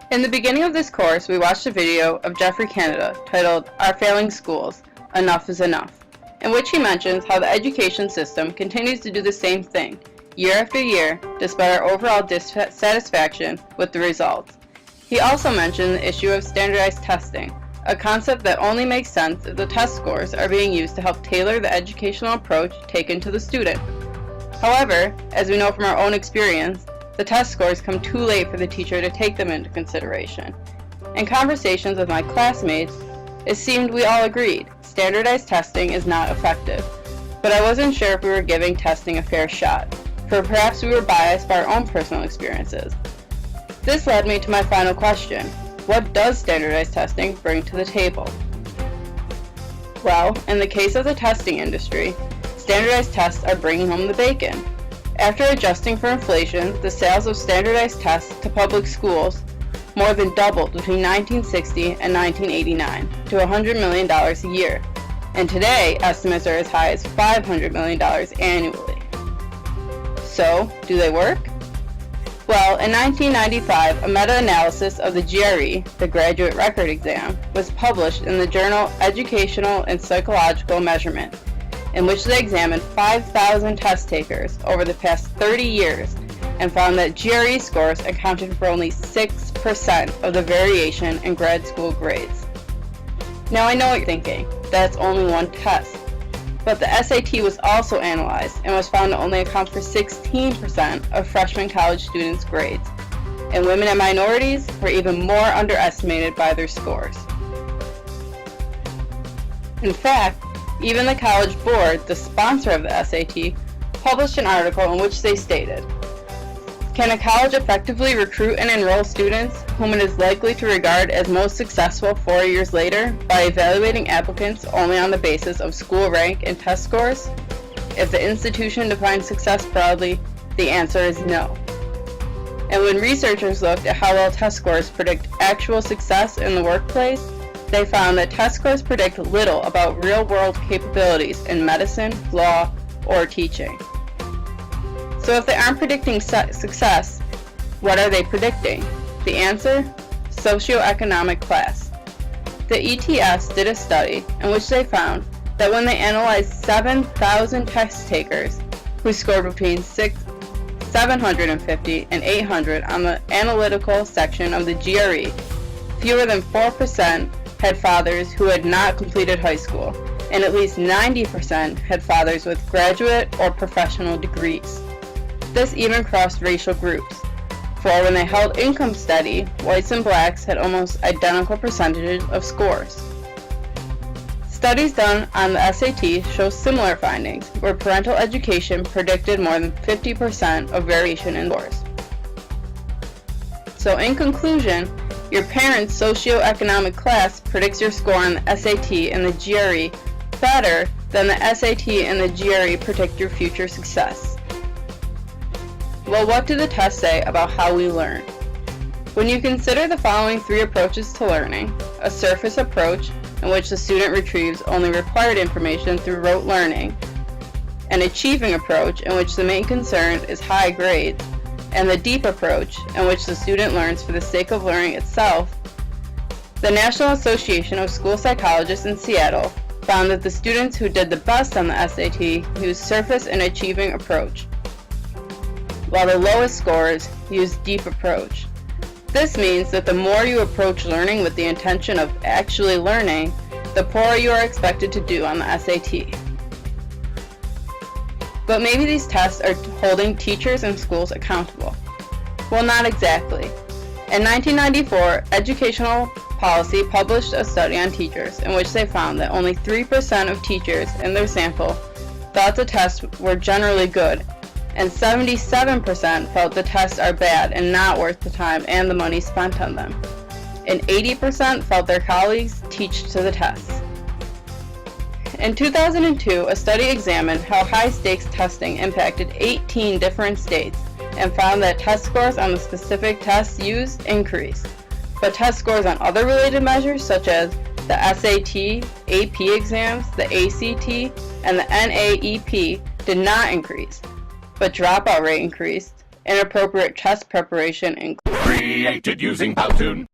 In the beginning of this course, we watched a video of Jeffrey Canada titled "Our Failing Schools, Enough is Enough," in which he mentions how the education system continues to do the same thing, year after year, despite our overall dissatisfaction with the results. He also mentioned the issue of standardized testing, a concept that only makes sense if the test scores are being used to help tailor the educational approach taken to the student. However, as we know from our own experience, the test scores come too late for the teacher to take them into consideration. In conversations with my classmates, it seemed we all agreed standardized testing is not effective, but I wasn't sure if we were giving testing a fair shot, for perhaps we were biased by our own personal experiences. This led me to my final question: what does standardized testing bring to the table? Well, in the case of the testing industry, standardized tests are bringing home the bacon. After adjusting for inflation, the sales of standardized tests to public schools more than doubled between 1960 and 1989 to $100 million a year, and today estimates are as high as $500 million annually. So, do they work? Well, in 1995, a meta-analysis of the GRE, the Graduate Record Exam, was published in the journal Educational and Psychological Measurement, in which they examined 5,000 test takers over the past 30 years and found that GRE scores accounted for only 6% of the variation in grad school grades. Now I know what you're thinking, that's only one test. But the SAT was also analyzed and was found to only account for 16% of freshman college students' grades, and women and minorities were even more underestimated by their scores. In fact, even the College Board, the sponsor of the SAT, published an article in which they stated, "Can a college effectively recruit and enroll students whom it is likely to regard as most successful 4 years later by evaluating applicants only on the basis of school rank and test scores? If the institution defines success broadly, the answer is no." And when researchers looked at how well test scores predict actual success in the workplace, they found that test scores predict little about real-world capabilities in medicine, law, or teaching. So if they aren't predicting success, what are they predicting? The answer? Socioeconomic class. The ETS did a study in which they found that when they analyzed 7,000 test takers who scored between 750 and 800 on the analytical section of the GRE, fewer than 4% had fathers who had not completed high school, and at least 90% had fathers with graduate or professional degrees. This even crossed racial groups, for when they held income steady, whites and blacks had almost identical percentages of scores. Studies done on the SAT show similar findings, where parental education predicted more than 50% of variation in scores. So in conclusion, your parent's socioeconomic class predicts your score on the SAT and the GRE better than the SAT and the GRE predict your future success. Well, what do the tests say about how we learn? When you consider the following 3 approaches to learning: a surface approach, in which the student retrieves only required information through rote learning; an achieving approach, in which the main concern is high grades; and the deep approach, in which the student learns for the sake of learning itself, the National Association of School Psychologists in Seattle found that the students who did the best on the SAT used surface and achieving approach, while the lowest scores used deep approach. This means that the more you approach learning with the intention of actually learning, the poorer you are expected to do on the SAT. But maybe these tests are holding teachers and schools accountable. Well, not exactly. In 1994, Educational Policy published a study on teachers in which they found that only 3% of teachers in their sample thought the tests were generally good, and 77% felt the tests are bad and not worth the time and the money spent on them. And 80% felt their colleagues teach to the tests. In 2002, a study examined how high-stakes testing impacted 18 different states and found that test scores on the specific tests used increased, but test scores on other related measures such as the SAT, AP exams, the ACT, and the NAEP did not increase, but dropout rate increased, inappropriate test preparation increased. Created using Powtoon.